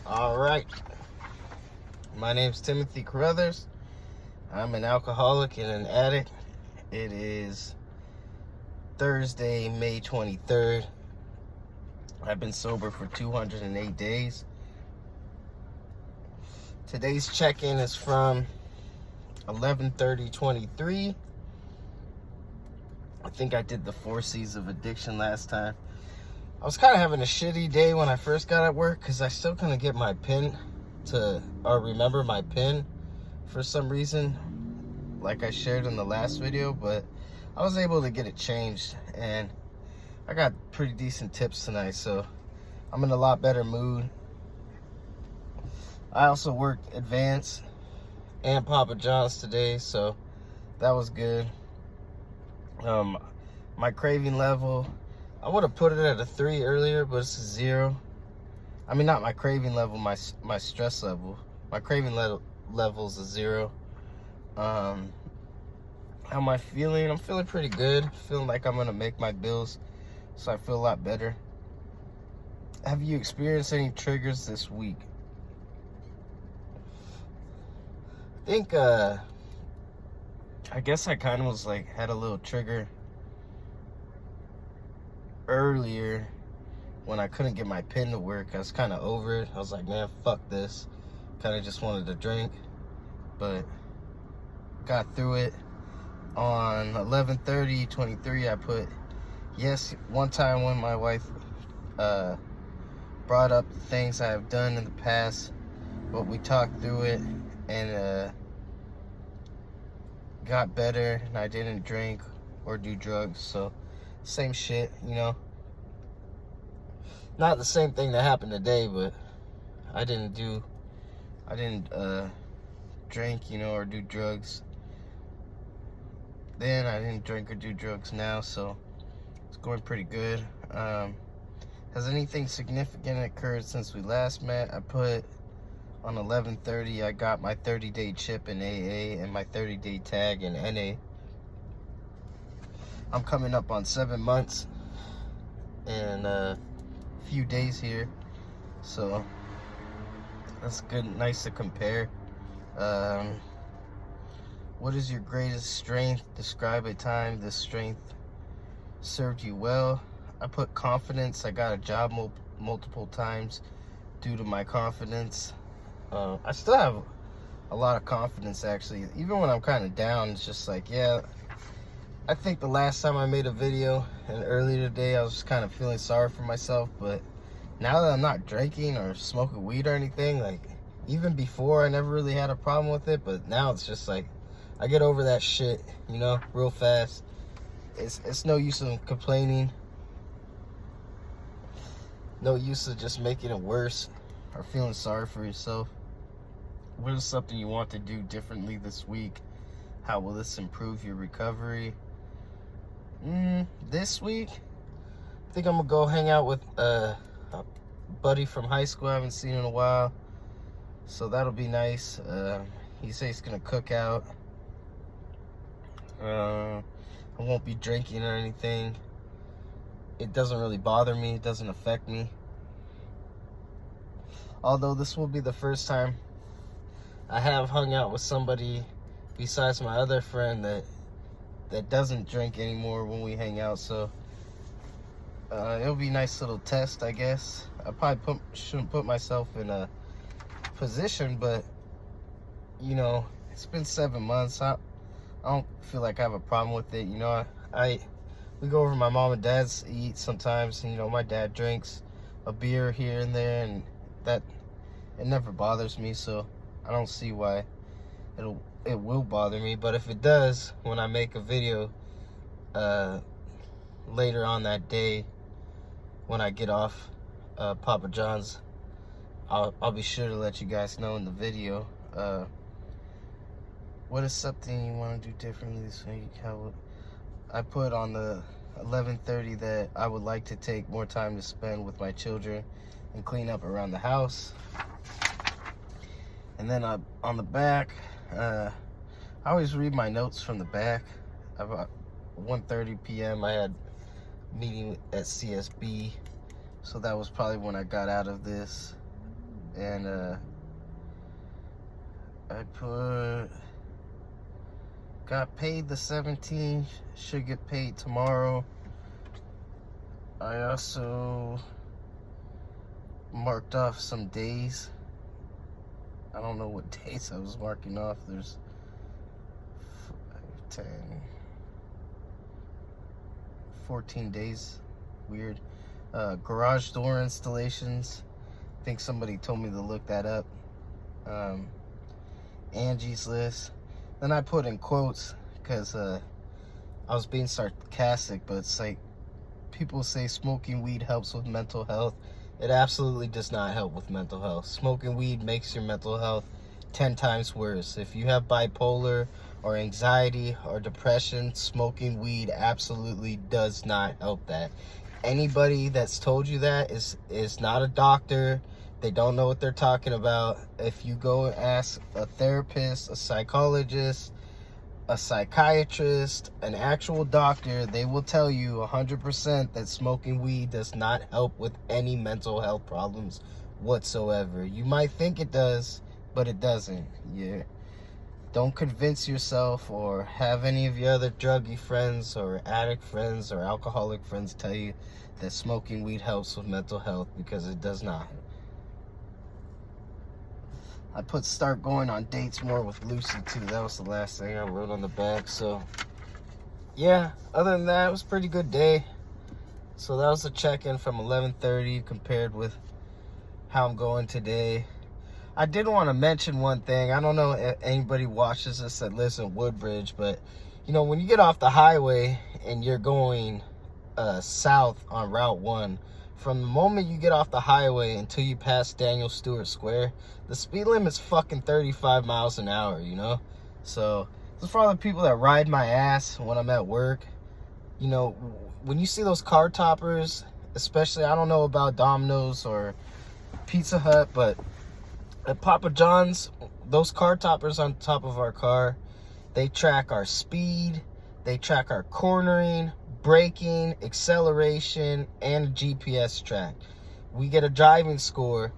All right. My name's Timothy Carruthers. I'm an alcoholic and an addict. It is Thursday, May 23rd. I've been sober for 208 days. Today's check-in is from 11/30/23. I think I did the 4 C's of addiction last time. I was kind of having a shitty day when I first got at work because I still couldn't get my PIN or remember my PIN for some reason, like I shared in the last video, but I was able to get it changed and I got pretty decent tips tonight, so I'm in a lot better mood. I also worked Advance and Papa John's today, so that was good. My craving level, I would have put it at a 3 earlier, but it's a 0. I mean, not my craving level, my stress level. My craving level is a 0. How am I feeling? I'm feeling pretty good. Feeling like I'm gonna make my bills, so I feel a lot better. Have you experienced any triggers this week? I think, I guess I kind of was like, had a little trigger earlier when I couldn't get my PIN to work. I was kind of over it. I was like, man, fuck this. Kind of just wanted to drink, but got through it. On 11/30/23, I put yes one time when my wife brought up the things I have done in the past, but we talked through it and got better, and I didn't drink or do drugs. So same shit, you know. Not the same thing that happened today, but I didn't drink, you know, or do drugs. Then I didn't drink or do drugs now, so it's going pretty good. Has anything significant occurred since we last met? I put on 11/30, I got my 30-day chip in AA and my 30-day tag in NA. I'm coming up on 7 months and a few days here, so that's good, nice to compare. What is your greatest strength? Describe a time this strength served you well. I put confidence. I got a job multiple times due to my confidence. I still have a lot of confidence, actually. Even when I'm kind of down, it's just like, yeah, I think the last time I made a video and earlier today, I was just kind of feeling sorry for myself. But now that I'm not drinking or smoking weed or anything, like even before I never really had a problem with it, but now it's just like I get over that shit, you know, real fast. It's no use in complaining. No use of just making it worse or feeling sorry for yourself. What is something you want to do differently this week? How will this improve your recovery? This week, I think I'm gonna go hang out with a buddy from high school I haven't seen in a while, so that'll be nice. He says he's gonna cook out. I won't be drinking or anything. It doesn't really bother me. It doesn't affect me. Although this will be the first time I have hung out with somebody besides my other friend that doesn't drink anymore when we hang out, so it'll be a nice little test, I guess. I probably shouldn't put myself in a position, but you know, it's been 7 months. I don't feel like I have a problem with it. You know, we go over to my mom and dad's to eat sometimes, and you know, my dad drinks a beer here and there, and that it never bothers me, so I don't see why it will bother me. But if it does, when I make a video later on that day when I get off Papa John's, I'll be sure to let you guys know in the video. What is something you want to do differently this week? I put on the 11/30 that I would like to take more time to spend with my children and clean up around the house. And then on the back, I always read my notes from the back. About 1:30 p.m. I had meeting at CSB, so that was probably when I got out of this. And got paid the 17th, should get paid tomorrow. I also marked off some days. I don't know what days I was marking off. There's 10, 14 days. Weird. Garage door installations. I think somebody told me to look that up. Angie's List. Then I put in quotes because I was being sarcastic, but it's like people say smoking weed helps with mental health. It absolutely does not help with mental health. Smoking weed makes your mental health 10 times worse. If you have bipolar or anxiety or depression, smoking weed absolutely does not help that. Anybody that's told you that is not a doctor. They don't know what they're talking about. If you go and ask a therapist, a psychologist, a psychiatrist, an actual doctor, they will tell you 100% that smoking weed does not help with any mental health problems whatsoever. You might think it does, but it doesn't. Yeah. Don't convince yourself or have any of your other druggy friends or addict friends or alcoholic friends tell you that smoking weed helps with mental health, because it does not. I put start going on dates more with Lucy too. That was the last thing I wrote on the back. So yeah, other than that, it was a pretty good day. So that was a check-in from 11:30 compared with how I'm going today. I did want to mention one thing. I don't know if anybody watches this that lives in Woodbridge, but you know, when you get off the highway and you're going south on Route 1, from the moment you get off the highway until you pass Daniel Stewart Square, the speed limit's fucking 35 miles an hour, you know? So this is for all the people that ride my ass when I'm at work. You know, when you see those car toppers, especially, I don't know about Domino's or Pizza Hut, but at Papa John's, those car toppers on top of our car, they track our speed, they track our cornering, braking, acceleration, and a GPS track. We get a driving score,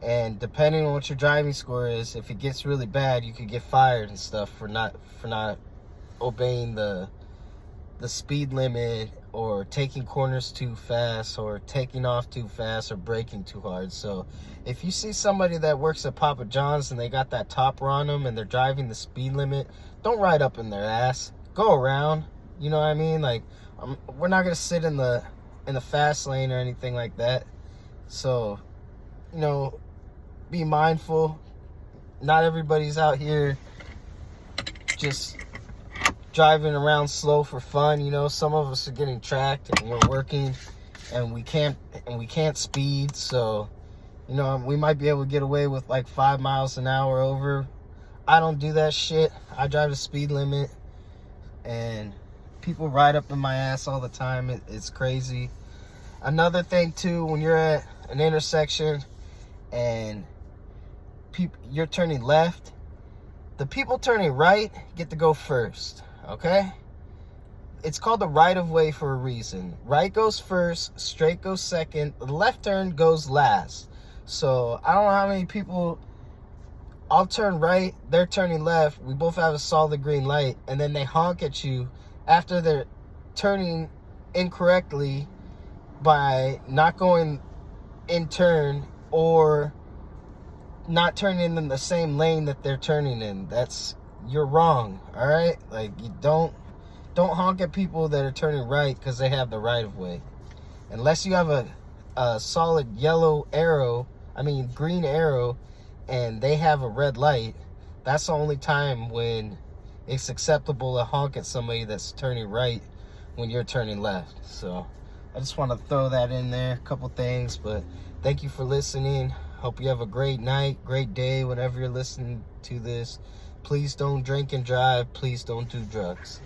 and depending on what your driving score is, if it gets really bad, you could get fired and stuff for not obeying the speed limit, or taking corners too fast, or taking off too fast, or braking too hard. So if you see somebody that works at Papa John's and they got that topper on them and they're driving the speed limit, don't ride up in their ass. Go around. You know what I mean? Like, we're not gonna sit in the fast lane or anything like that. So, you know, be mindful. Not everybody's out here just driving around slow for fun. You know, some of us are getting tracked and we're working, and we can't speed. So, you know, we might be able to get away with like 5 miles an hour over. I don't do that shit. I drive the speed limit, and people ride up in my ass all the time. It's crazy. Another thing too, when you're at an intersection and you're turning left, the people turning right get to go first. Okay? It's called the right of way for a reason. Right goes first, straight goes second, the left turn goes last. So I don't know how many people, I'll turn right, they're turning left, we both have a solid green light, and then they honk at you after they're turning incorrectly by not going in turn, or not turning in the same lane that they're turning in. You're wrong, all right? Like, you don't honk at people that are turning right because they have the right of way. Unless you have a solid green arrow, and they have a red light, that's the only time when it's acceptable to honk at somebody that's turning right when you're turning left. So I just want to throw that in there, a couple things. But thank you for listening. Hope you have a great night, great day, whenever you're listening to this. Please don't drink and drive. Please don't do drugs.